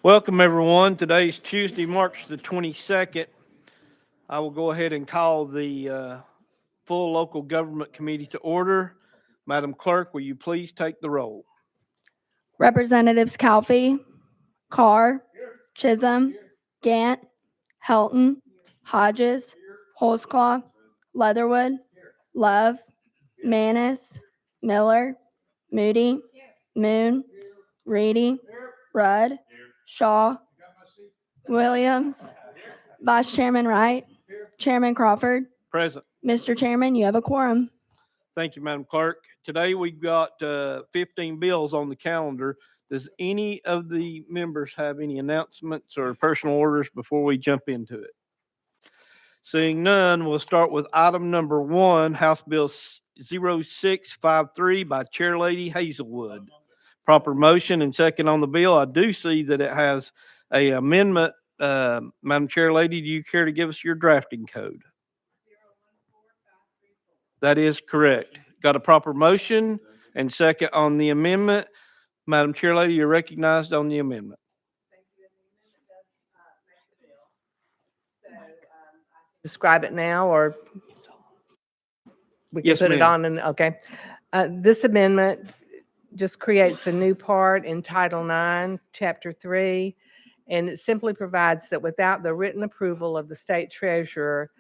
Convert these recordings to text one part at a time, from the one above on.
Welcome, everyone. Today is Tuesday, March the 22nd. I will go ahead and call the full local government committee to order. Madam Clerk, will you please take the roll? Representatives Calfee, Carr, Chisholm, Gant, Helton, Hodges, Holsclaw, Leatherwood, Love, Manis, Miller, Moody, Moon, Reedy, Rudd, Shaw, Williams, Vice Chairman Wright, Chairman Crawford. Present. Mr. Chairman, you have a quorum. Thank you, Madam Clerk. Today we've got 15 bills on the calendar. Does any of the members have any announcements or personal orders before we jump into it? Seeing none, we'll start with item number 1, House Bill 0653 by Chairlady Hazelwood. Proper motion and second on the bill. I do see that it has a amendment. Madam Chairlady, do you care to give us your drafting code? That is correct. Got a proper motion and second on the amendment. Madam Chairlady, you're recognized on the amendment. Describe it now, or we can Yes, put it ma'am. on and okay. This amendment just creates a new part in Title IX, Chapter 3, and it simply provides that without the written approval of the state treasurer,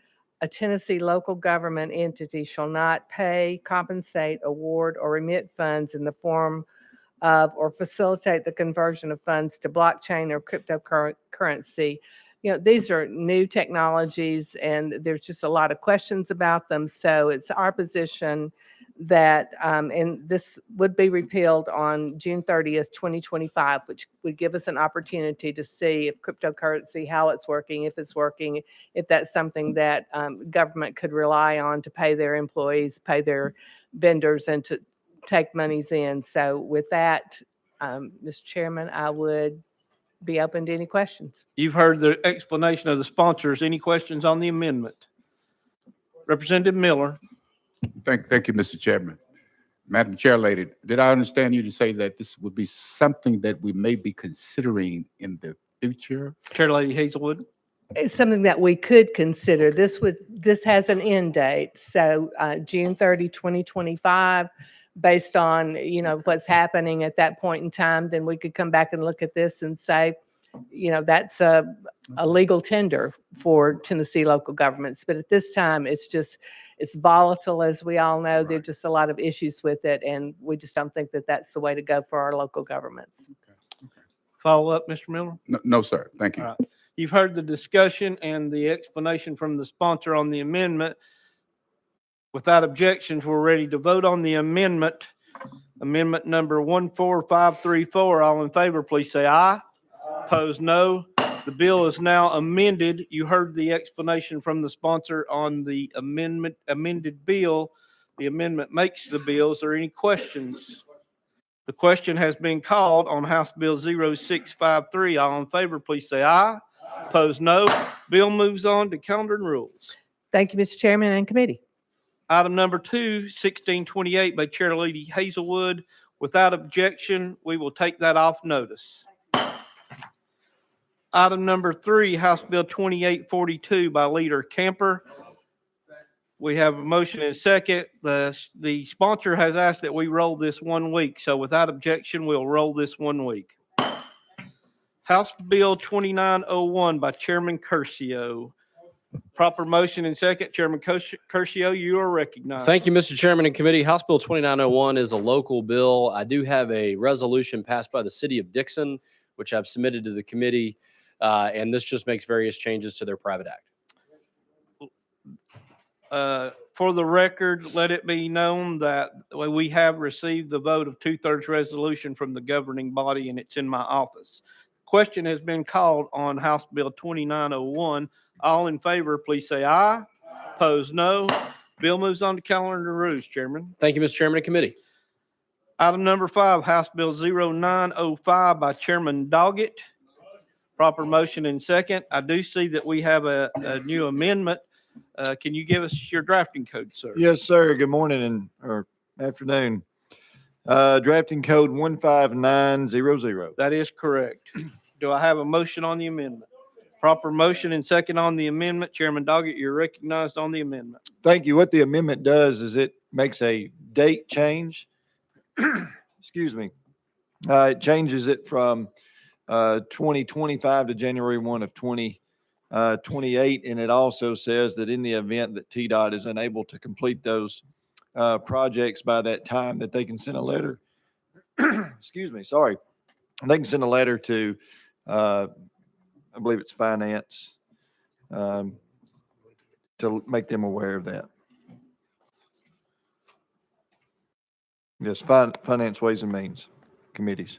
a Tennessee local government entity shall not pay, compensate, award, or remit funds in the form of or facilitate the conversion of funds to blockchain or cryptocurrency. You know, these are new technologies and there's just a lot of questions about them. So it's our position that, and this would be repealed on June 30th, 2025, which would give us an opportunity to see if cryptocurrency, how it's working, if that's something that government could rely on to pay their employees, pay their vendors, and to take monies in. So with that, Mr. Chairman, I would be open to any questions. You've heard the explanation of the sponsors. Any questions on the amendment? Representative Miller. Thank you, Mr. Chairman. Madam Chairlady, did I understand you to say that this would be something that we may be considering in the future? Chairlady Hazelwood. It's something that we could consider. This has an end date. So June 30, 2025, based on, you know, what's happening at that point in time, then we could come back and look at this and say, you know, that's a legal tender for Tennessee local governments. But at this time, it's volatile, as we all know. There are just a lot of issues with it, and we just don't think that that's the way to go for our local governments. Okay. Follow up, Mr. Miller? No, sir. Thank you. All right. You've heard the discussion and the explanation from the sponsor on the amendment. Without objections, we're ready to vote on the amendment. Amendment number 14534. All in favor, please say aye. Opposed, no. The bill is now amended. You heard the explanation from the sponsor on the amended bill. The amendment makes the bill. Is there any questions? The question has been called on House Bill 0653. All in favor, please say aye. Opposed, no. Bill moves on to calendar and rules. Thank you, Mr. Chairman and committee. Item number 2, 1628 by Chairlady Hazelwood. Without objection, we will take that off notice. Item number 3, House Bill 2842 by Leader Camper. We have a motion and a second. The sponsor has asked that we roll this 1 week. So without objection, we'll roll this 1 week. House Bill 2901 by Chairman Curcio. Proper motion and second. Chairman Curcio, you are recognized. Thank you, Mr. Chairman and committee. House Bill 2901 is a local bill. I do have a resolution passed by the city of Dixon, which I've submitted to the committee, and this just makes various changes to their private act. For the record, let it be known that we have received the vote of 2/3 resolution from the governing body, and it's in my office. Question has been called on House Bill 2901. All in favor, please say aye. Opposed, no. Bill moves on to calendar and rules, Chairman. Thank you, Mr. Chairman and committee. Item number 5, House Bill 0905 by Chairman Doggett. Proper motion and second. I do see that we have a new amendment. Can you give us your drafting code, sir? Yes, sir. Good morning or afternoon. Drafting code 15900. That is correct. Do I have a motion on the amendment? Proper motion and second on the amendment. Chairman Doggett, you're recognized on the amendment. Thank you. What the amendment does is it makes a date change. Excuse me. It changes it from 2025 to January 1 of 2028. And it also says that in the event that TDOT is unable to complete those projects by that time, that they can send a letter. Excuse me, sorry. They can send a letter to, I believe it's finance, to make them aware of that. Yes, finance, ways and means committees.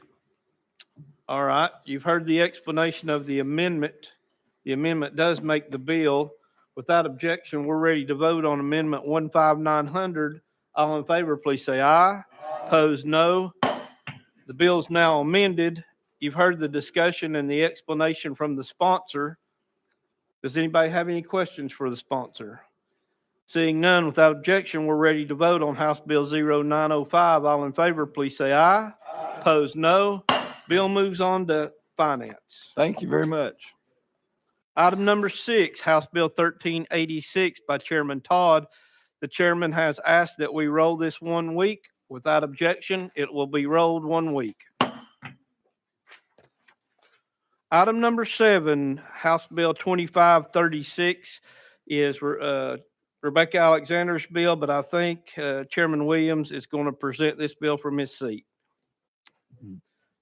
All right, you've heard the explanation of the amendment. The amendment does make the bill. Without objection, we're ready to vote on Amendment 15900. All in favor, please say aye. Opposed, no. The bill is now amended. You've heard the discussion and the explanation from the sponsor. Does anybody have any questions for the sponsor? Seeing none, without objection, we're ready to vote on House Bill 0905. All in favor, please say aye. Opposed, no. Bill moves on to finance. Thank you very much. Item number 6, House Bill 1386 by Chairman Todd. The chairman has asked that we roll this 1 week. Without objection, it will be rolled 1 week. Item number 7, House Bill 2536 is Rebecca Alexander's bill, but I think Chairman Williams is going to present this bill from his seat.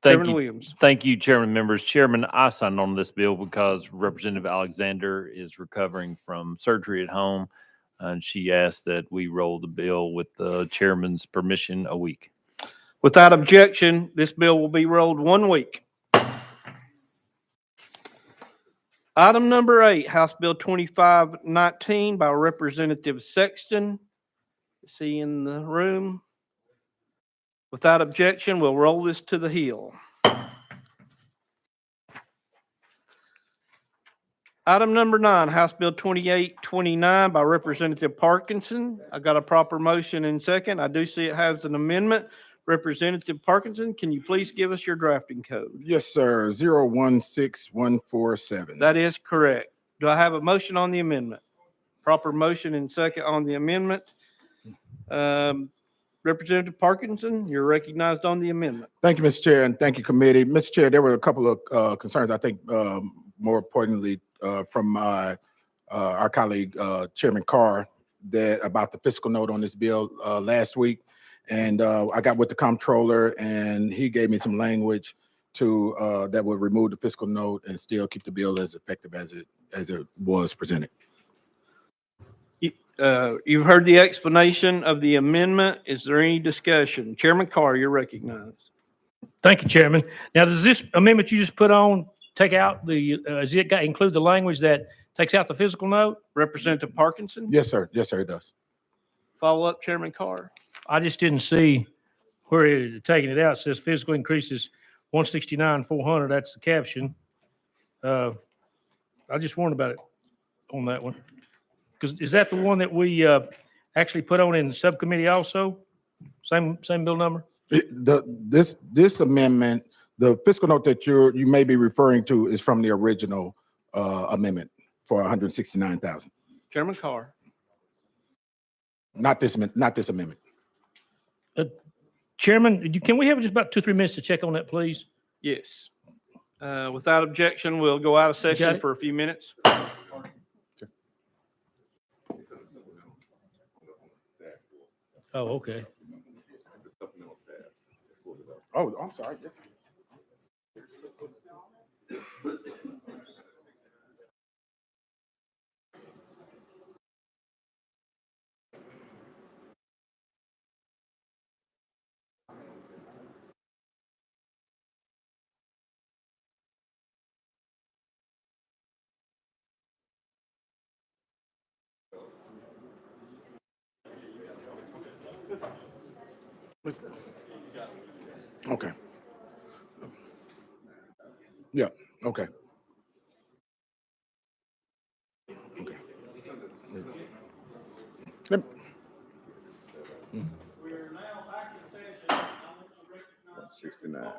Thank Chairman you. Williams. Thank you, Chairman members. Chairman, I signed on this bill because Representative Alexander is recovering from surgery at home. And she asked that we roll the bill with the chairman's permission a week. Without objection, this bill will be rolled 1 week. Item number 8, House Bill 2519 by Representative Sexton. Is he in the room? Without objection, we'll roll this to the hill. Item number 9, House Bill 2829 by Representative Parkinson. I got a proper motion and second. I do see it has an amendment. Representative Parkinson, can you please give us your drafting code? Yes, sir. 016147. That is correct. Do I have a motion on the amendment? Proper motion and second on the amendment. Representative Parkinson, you're recognized on the amendment. Thank you, Mr. Chair, and thank you, committee. Mr. Chair, there were a couple of concerns, I think, more importantly, from our colleague, Chairman Carr, that about the fiscal note on this bill last week. And I got with the comptroller, and he gave me some language to that would remove the fiscal note and still keep the bill as effective as it was presented. You've heard the explanation of the amendment. Is there any discussion? Chairman Carr, you're recognized. Thank you, Chairman. Now, does this amendment you just put on take out the, include the language that takes out the physical note? Representative Parkinson? Yes, sir. Yes, sir, it does. Follow up, Chairman Carr. I just didn't see where it taking it out. It says physical increases 169,400. That's the caption. I just wondered about it on that one. Because is that the one that we actually put on in the subcommittee also? Same bill number? This amendment, the fiscal note that you may be referring to is from the original amendment for 169,000. Chairman Carr. Not this amendment. Chairman, can we have just about 2-3 minutes to check on that, please? Yes. Without objection, we'll go out of session it? for a few minutes. Oh, okay. Oh, I'm sorry. Okay. Yeah, okay. Okay. Let me- We're now back in session. 69.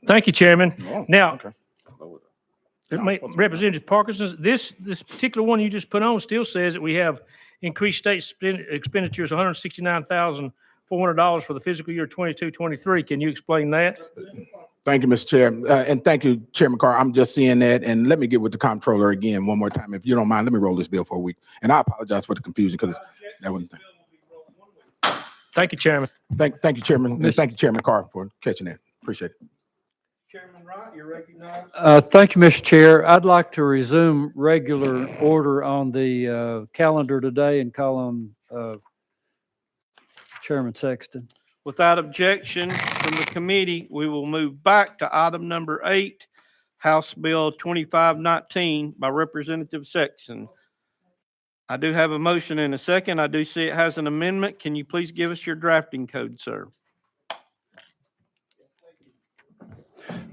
Thank you, Chairman. Oh, Now, okay. Representative Parkinson, this particular one you just put on still says that we have increased state expenditures, $169,400 for the fiscal year 22-23. Can you explain that? Thank you, Mr. Chair. And thank you, Chairman Carr. I'm just seeing that. And let me get with the comptroller again one more time. If you don't mind, let me roll this bill for a week. And I apologize for the confusion because that wasn't. Thank you, Chairman. Thank you, Chairman. And thank you, Chairman Carr, for catching that. Appreciate it. Chairman Wright, you're recognized. Thank you, Mr. Chair. I'd like to resume regular order on the calendar today and call on Chairman Sexton. Without objection from the committee, we will move back to item number 8, House Bill 2519 by Representative Sexton. I do have a motion and a second. I do see it has an amendment. Can you please give us your drafting code, sir?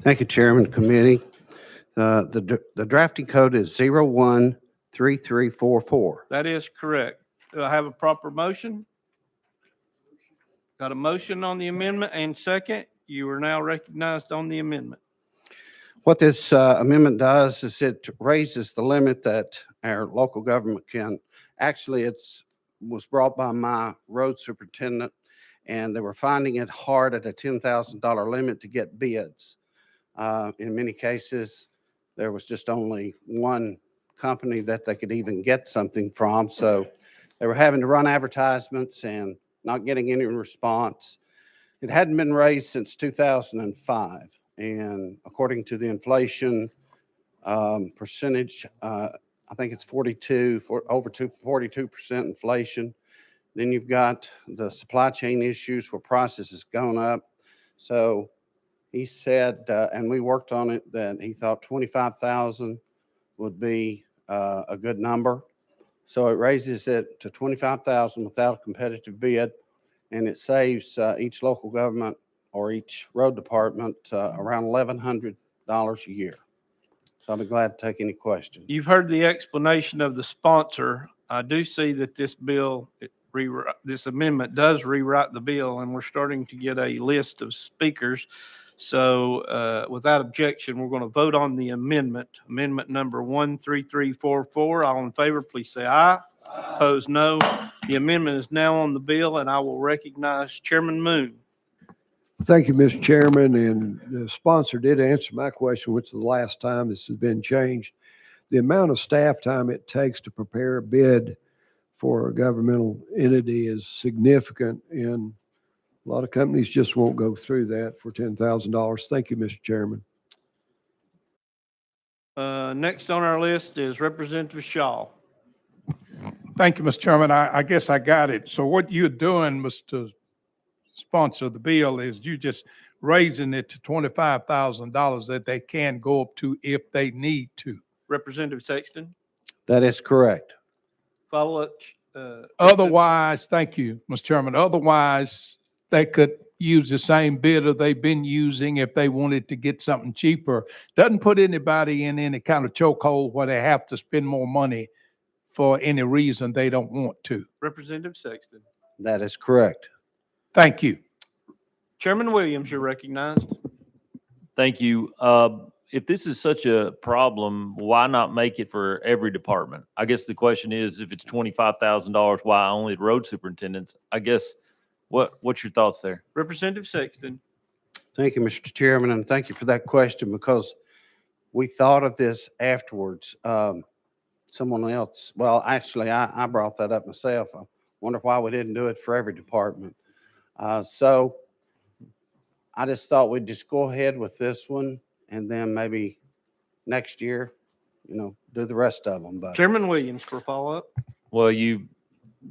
Thank you, Chairman, committee. The drafting code is 013344. That is correct. Do I have a proper motion? Got a motion on the amendment and second. You are now recognized on the amendment. What this amendment does is it raises the limit that our local government can, actually was brought by my road superintendent, and they were finding it hard at a $10,000 limit to get bids. In many cases, there was just only one company that they could even get something from. So they were having to run advertisements and not getting any response. It hadn't been raised since 2005. And according to the inflation percentage, I think it's over 42% inflation. Then you've got the supply chain issues where prices has gone up. So he said, and we worked on it, that he thought 25,000 would be a good number. So it raises it to 25,000 without a competitive bid, and it saves each local government or each road department around $1,100 a year. So I'll be glad to take any questions. You've heard the explanation of the sponsor. I do see that this bill, this amendment does rewrite the bill, and we're starting to get a list of speakers. So without objection, we're going to vote on the amendment. Amendment number 13344. All in favor, please say aye. Opposed, no. The amendment is now on the bill, and I will recognize Chairman Moon. Thank you, Mr. Chairman, and the sponsor did answer my question, which is the last time this has been changed. The amount of staff time it takes to prepare a bid for a governmental entity is significant, and a lot of companies just won't go through that for $10,000. Thank you, Mr. Chairman. Next on our list is Representative Shaw. Thank you, Mr. Chairman. I guess I got it. So what you're doing, Mr. Sponsor of the bill, is you just raising it to $25,000 that they can go up to if they need to. Representative Sexton, That is correct. follow up. Otherwise, thank you, Mr. Chairman. Otherwise, they could use the same bidder they've been using if they wanted to get something cheaper. Doesn't put anybody in any kind of chokehold where they have to spend more money for any reason they don't want to. Representative Sexton. That is correct. Thank you. Chairman Williams, you're recognized. Thank you. If this is such a problem, why not make it for every department? I guess the question is, if it's $25,000, why only the road superintendents? I guess, what's your thoughts there? Representative Sexton. Thank you, Mr. Chairman, and thank you for that question, because we thought of this afterwards. Someone else, well, actually, I brought that up myself. I wonder why we didn't do it for every department. So I just thought we'd just go ahead with this one, and then maybe next year, do the rest of them. But Chairman Williams for follow-up. Well,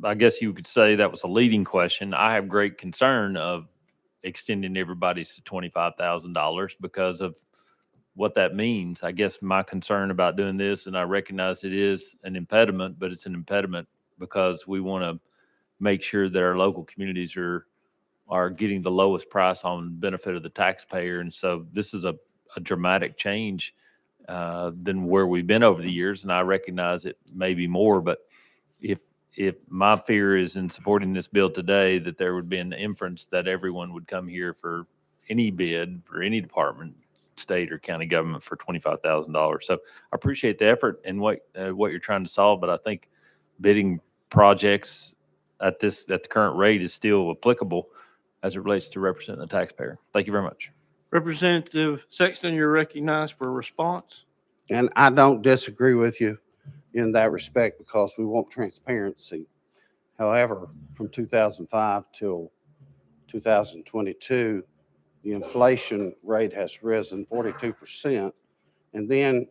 I guess you could say that was a leading question. I have great concern of extending everybody's to $25,000 because of what that means. I guess my concern about doing this, and I recognize it is an impediment, but it's an impediment because we want to make sure that our local communities are getting the lowest price on benefit of the taxpayer. And so this is a dramatic change than where we've been over the years. And I recognize it may be more, but if my fear is in supporting this bill today, that there would be an inference that everyone would come here for any bid for any department, state or county government for $25,000. So I appreciate the effort and what you're trying to solve, but I think bidding projects at the current rate is still applicable as it relates to representing the taxpayer. Thank you very much. Representative Sexton, you're recognized for a response. And I don't disagree with you in that respect because we want transparency. However, from 2005 till 2022, the inflation rate has risen 42%. And then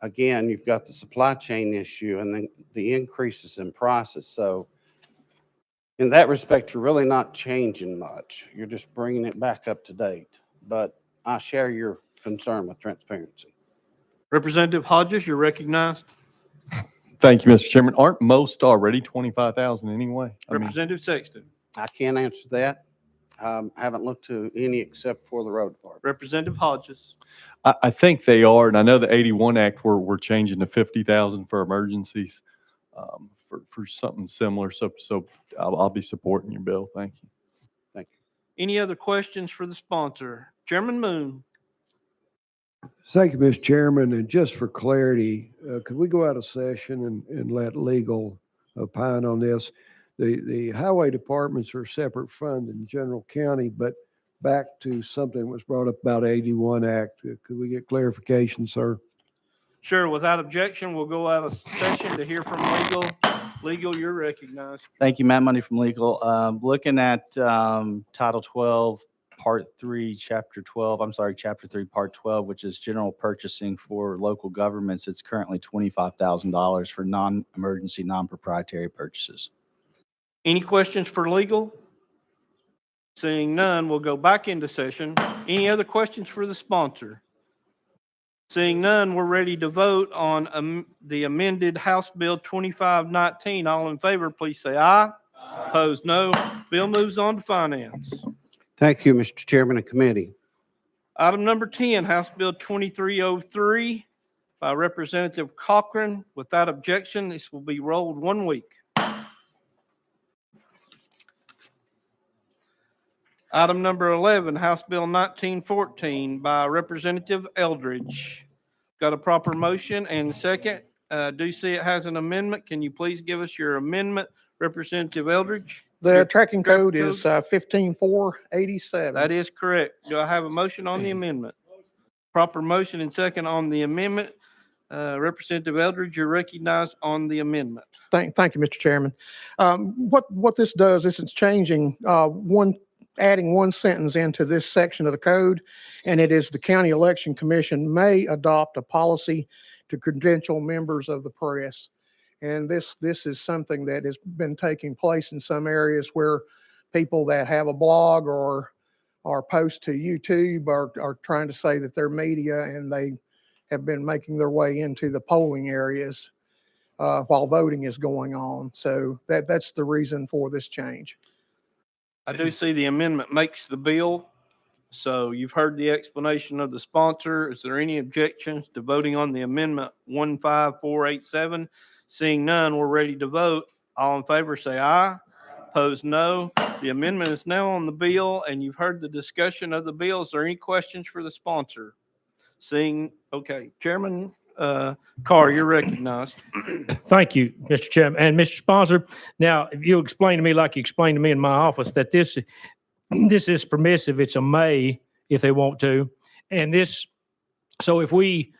again, you've got the supply chain issue and then the increases in prices. So in that respect, you're really not changing much. You're just bringing it back up to date. But I share your concern with transparency. Representative Hodges, you're recognized. Thank you, Mr. Chairman. Aren't most already 25,000 anyway? I mean, Representative Sexton. I can't answer that. Haven't looked to any except for the road department. Representative Hodges. I think they are, and I know the 81 Act, we're changing to 50,000 for emergencies, for something similar. So I'll be supporting your bill. Thank you. Thank you. Any other questions for the sponsor? Chairman Moon. Thank you, Mr. Chairman. And just for clarity, could we go out of session and let legal opine on this? The highway departments are a separate fund in general county, but back to something that was brought up about 81 Act. Could we get clarification, sir? Sure, without objection, we'll go out of session to hear from legal. Legal, you're recognized. Thank you, Matt Money from Legal. Looking at Title 12, Part 3, Chapter 12, Chapter 3, Part 12, which is general purchasing for local governments. It's currently $25,000 for non-emergency, non-proprietary purchases. Any questions for legal? Seeing none, we'll go back into session. Any other questions for the sponsor? Seeing none, we're ready to vote on the amended House Bill 2519. All in favor, please say aye. Opposed, no. Bill moves on to finance. Thank you, Mr. Chairman and committee. Item number 10, House Bill 2303 by Representative Cochran. Without objection, this will be rolled 1 week. Item number 11, House Bill 1914 by Representative Eldridge. Got a proper motion and second. Do see it has an amendment. Can you please give us your amendment, Representative Eldridge? The tracking code is 15487. That is correct. Do I have a motion on the amendment? Proper motion and second on the amendment. Representative Eldridge, you're recognized on the amendment. Thank you, Mr. Chairman. What this does is it's changing adding one sentence into this section of the code, and it is the County Election Commission may adopt a policy to credential members of the press. And this is something that has been taking place in some areas where people that have a blog or post to YouTube are trying to say that they're media, and they have been making their way into the polling areas while voting is going on. So that's the reason for this change. I do see the amendment makes the bill. So you've heard the explanation of the sponsor. Is there any objections to voting on the amendment 15487? Seeing none, we're ready to vote. All in favor, say aye. Opposed, no. The amendment is now on the bill, and you've heard the discussion of the bill. Is there any questions for the sponsor? Okay, Chairman Carr, you're recognized. Thank you, Mr. Chairman. And Mr. Sponsor, now, if you explain to me like you explained to me in my office that this is permissive, it's a may if they want to. And so if we,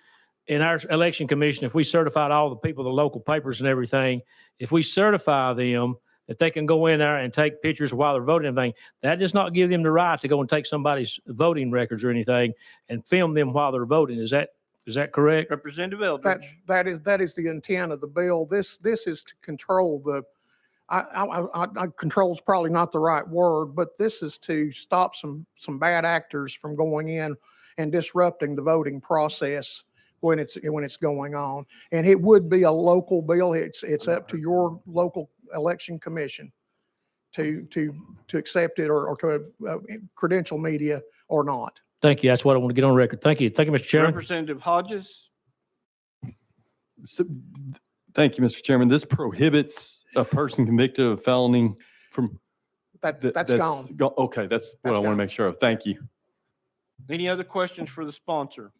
in our election commission, if we certified all the people, the local papers and everything, if we certify them that they can go in there and take pictures while they're voting and everything, that does not give them the right to go and take somebody's voting records or anything and film them while they're voting. Is that correct? Representative Eldridge. That is the intent of the bill. This is to control control is probably not the right word, but this is to stop some bad actors from going in and disrupting the voting process when it's going on. And it would be a local bill. It's up to your local election commission to accept it or to credential media or not. Thank you. That's what I want to get on record. Thank you. Thank you, Mr. Chairman. Representative Hodges. Thank you, Mr. Chairman. This prohibits a person convicted of felony from. That's gone. Okay, that's what I want to make sure of. Thank you. Any other questions for the sponsor?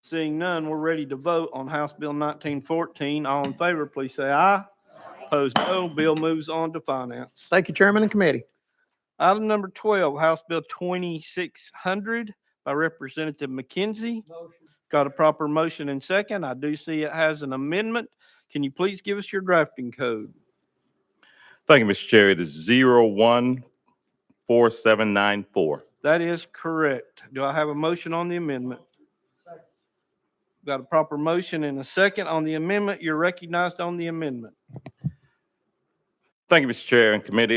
Seeing none, we're ready to vote on House Bill 1914. All in favor, please say aye. Opposed, no. Bill moves on to finance. Thank you, Chairman and Committee. Item number 12, House Bill 2600 by Representative McKenzie. Got a proper motion and second. I do see it has an amendment. Can you please give us your drafting code? Thank you, Mr. Chair. It is 014794. That is correct. Do I have a motion on the amendment? Got a proper motion and a second on the amendment. You're recognized on the amendment. Thank you, Mr. Chair and committee.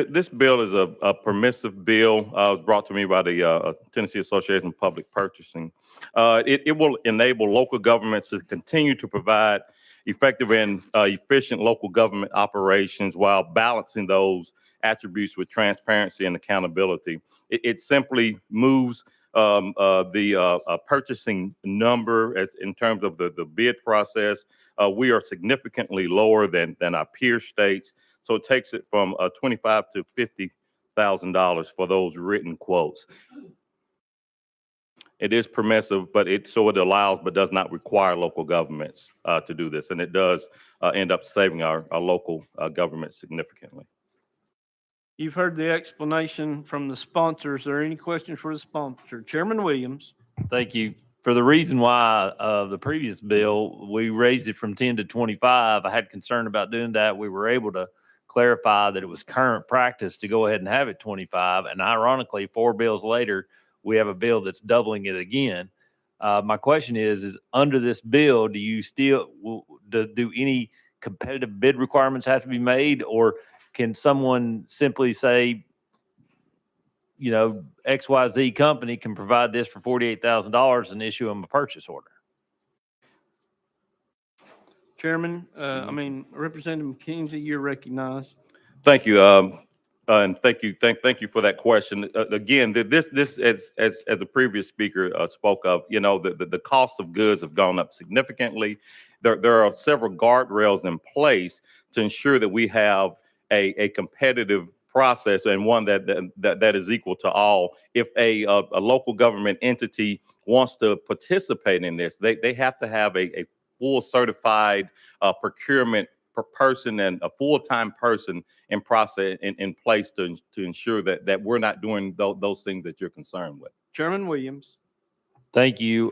This bill is a permissive bill. It was brought to me by the Tennessee Association of Public Purchasing. It will enable local governments to continue to provide effective and efficient local government operations while balancing those attributes with transparency and accountability. It simply moves the purchasing number in terms of the bid process. We are significantly lower than our peer states. So it takes it from $25,000 to $50,000 for those written quotes. It is permissive, but it allows but does not require local governments to do this. And it does end up saving our local government significantly. You've heard the explanation from the sponsors. Are there any questions for the sponsor? Chairman Williams. Thank you. For the reason why the previous bill, we raised it from 10 to 25. I had concern about doing that. We were able to clarify that it was current practice to go ahead and have it 25. And ironically, 4 bills later, we have a bill that's doubling it again. My question is under this bill, do you still do any competitive bid requirements have to be made, or can someone simply say, you know, XYZ company can provide this for $48,000 and issue them a purchase order? Chairman, Representative McKenzie, you're recognized. Thank you. And thank you for that question. Again, this as the previous speaker spoke of, you know, the cost of goods have gone up significantly. There are several guardrails in place to ensure that we have a competitive process and one that is equal to all. If a local government entity wants to participate in this, they have to have a full certified procurement per person and a full-time person in process in place to ensure that we're not doing those things that you're concerned with. Chairman Williams. Thank you.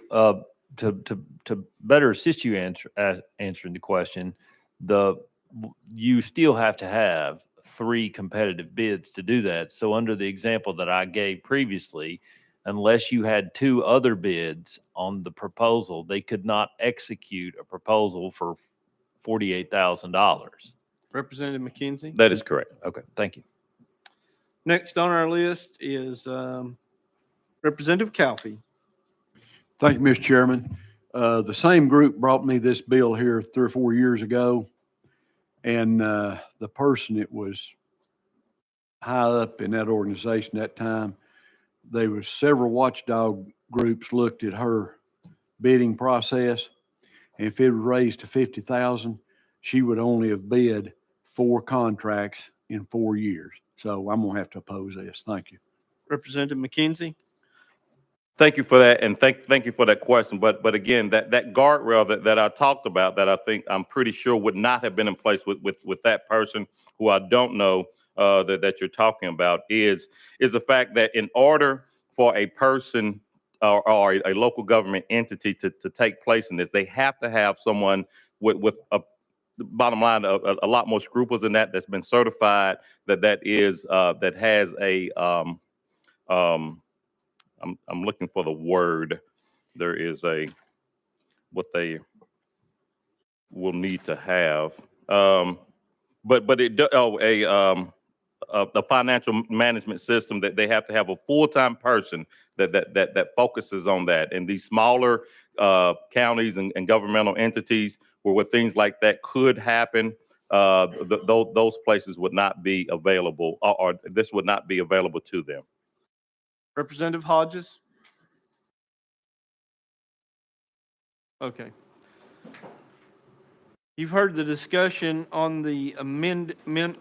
To better assist you answering the question, you still have to have 3 competitive bids to do that. So under the example that I gave previously, unless you had 2 other bids on the proposal, they could not execute a proposal for $48,000. Representative McKenzie. That is correct. Okay, thank you. Next on our list is Representative Calfee. Thank you, Mr. Chairman. The same group brought me this bill here 3 or 4 years ago. And the person that was high up in that organization at that time, there was several watchdog groups looked at her bidding process. And if it was raised to 50,000, she would only have bid 4 contracts in 4 years. So I'm gonna have to oppose this. Thank you. Representative McKenzie. Thank you for that, and thank you for that question. But again, that guardrail that I talked about, that I'm pretty sure would not have been in place with that person who I don't know that you're talking about is the fact that in order for a person or a local government entity to take place in this, they have to have someone with a bottom line a lot more scruples than that's been certified, that has a I'm looking for the word. There is what they will need to have. But a financial management system that they have to have a full-time person that focuses on that. And these smaller counties and governmental entities where things like that could happen, those places would not be available, or this would not be available to them. Representative Hodges. Okay. You've heard the discussion on the amendment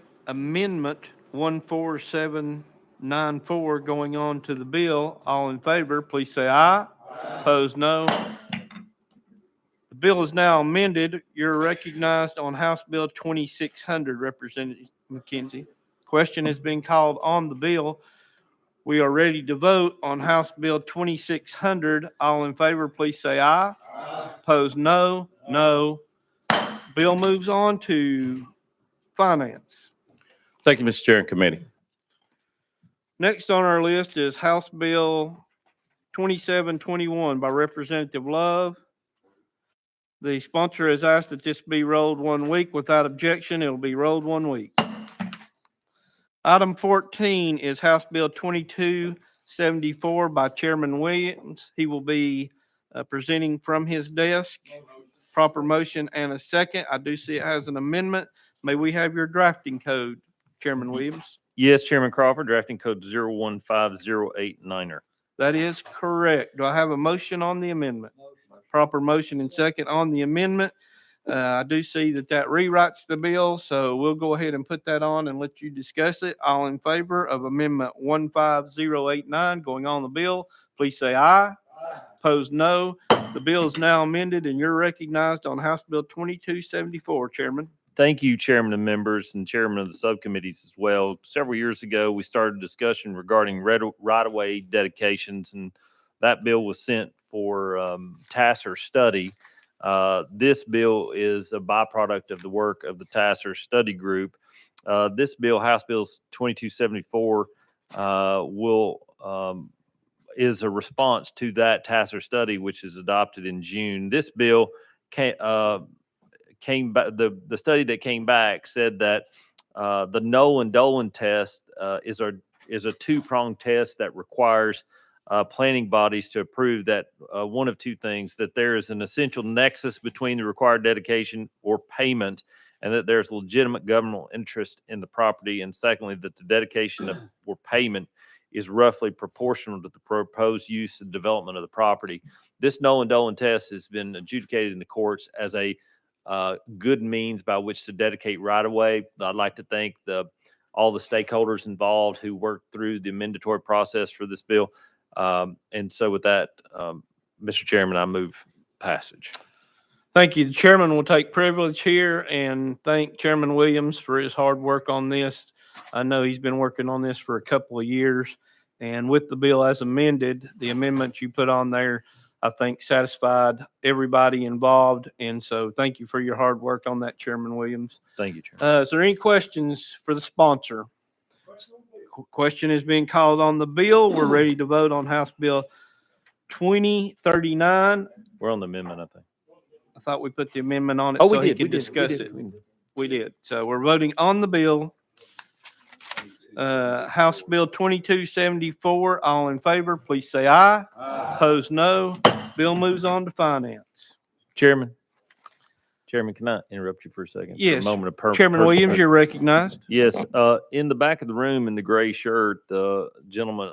147 9-4 going on to the bill. All in favor, please say aye. Opposed, no. The bill is now amended. You're recognized on House Bill 2600, Representative McKenzie. Question has been called on the bill. We are ready to vote on House Bill 2600. All in favor, please say aye. Opposed, no. No. Bill moves on to Finance. Thank you, Mr. Chair and committee. Next on our list is House Bill 2721 by Representative Love. The sponsor has asked that this be rolled 1 week. Without objection, it'll be rolled 1 week. Item 14 is House Bill 2274 by Chairman Williams. He will be presenting from his desk. Proper motion and a second. I do see it has an amendment. May we have your drafting code, Chairman Williams? Yes, Chairman Crawford, drafting code 0150890. That is correct. Do I have a motion on the amendment? Proper motion and second on the amendment. I do see that rewrites the bill, so we'll go ahead and put that on and let you discuss it. All in favor of Amendment 15089 going on the bill, please say aye. Opposed, no. The bill is now amended and you're recognized on House Bill 2274, Chairman. Thank you, Chairman and members and Chairman of the subcommittees as well. Several years ago, we started a discussion regarding right-of-way dedications, and that bill was sent for TASER study. This bill is a byproduct of the work of the TASER study group. This bill, House Bill 2274, is a response to that TASER study, which is adopted in June. This bill came back. The study that came back said that the Nolan-Dolan test is a two-pronged test that requires planning bodies to approve that one of two things: that there is an essential nexus between the required dedication or payment, and that there's legitimate governmental interest in the property, and secondly, that the dedication or payment is roughly proportional to the proposed use and development of the property. This Nolan-Dolan test has been adjudicated in the courts as a good means by which to dedicate right-of-way. I'd like to thank all the stakeholders involved who worked through the amendatory process for this bill. And so with that, Mr. Chairman, I move passage. Thank you. The chairman will take privilege here and thank Chairman Williams for his hard work on this. I know he's been working on this for a couple of years, and with the bill as amended, the amendments you put on there, I think satisfied everybody involved. And so thank you for your hard work on that, Chairman Williams. Thank you, Chairman. Is there any questions for the sponsor? Question is being called on the bill. We're ready to vote on House Bill 2039. We're on the amendment, I think. I thought we put the amendment on it Oh, so we he did. could discuss it. We did. So we're voting on the bill. House Bill 2274. All in favor, please say aye. Opposed, no. Bill moves on to Finance. Chairman, can I interrupt you for a second? For Yes. a moment of Chairman personal- Williams, you're recognized. Yes, in the back of the room in the gray shirt, the gentleman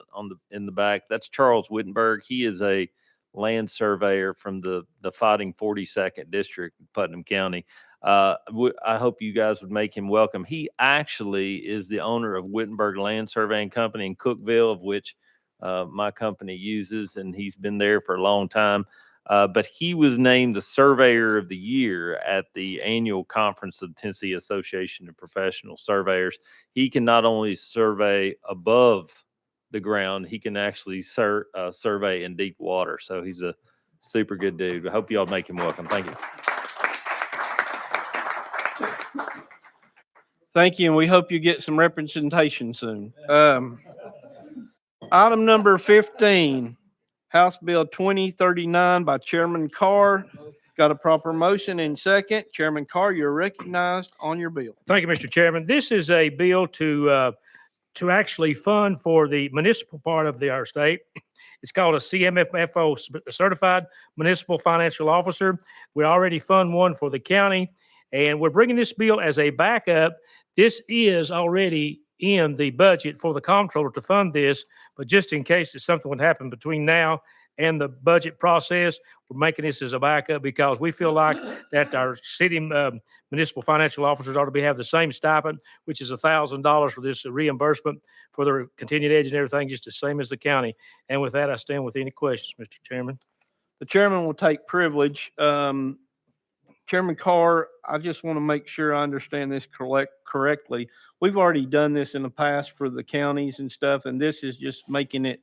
in the back, that's Charles Wittenberg. He is a land surveyor from the Fighting 42nd District, Putnam County. I hope you guys would make him welcome. He actually is the owner of Wittenberg Land Surveying Company in Cookville, of which my company uses, and he's been there for a long time. But he was named the Surveyor of the Year at the annual conference of the Tennessee Association of Professional Surveyors. He can not only survey above the ground, he can actually survey in deep water. So he's a super good dude. I hope you all make him welcome. Thank you. Thank you, and we hope you get some representation soon. Item number 15, House Bill 2039 by Chairman Carr. Got a proper motion and second. Chairman Carr, you're recognized on your bill. Thank you, Mr. Chairman. This is a bill to actually fund for the municipal part of our state. It's called a CMFO, Certified Municipal Financial Officer. We already fund one for the county, and we're bringing this bill as a backup. This is already in the budget for the comptroller to fund this, but just in case something would happen between now and the budget process. We're making this as a backup because we feel like that our city municipal financial officers ought to have the same stipend, which is $1,000 for this reimbursement for their continued ed and everything, just the same as the county. And with that, I stand with any questions, Mr. Chairman. The chairman will take privilege. Chairman Carr, I just want to make sure I understand this correctly. We've already done this in the past for the counties and stuff, and this is just making it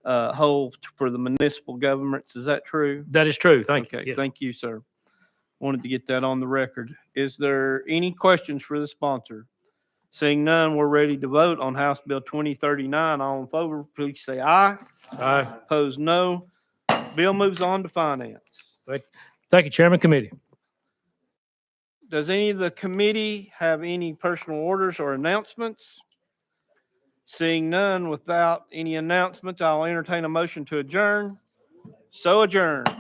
whole for the municipal governments. Is that true? That is true. Thank you. Okay, Yeah. thank you, sir. Wanted to get that on the record. Is there any questions for the sponsor? Seeing none, we're ready to vote on House Bill 2039. All in favor, please say aye. Aye. Opposed, no. Bill moves on to finance. Thank you, Chairman Committee. Does any of the committee have any personal orders or announcements? Seeing none, without any announcements, I'll entertain a motion to adjourn. So adjourned.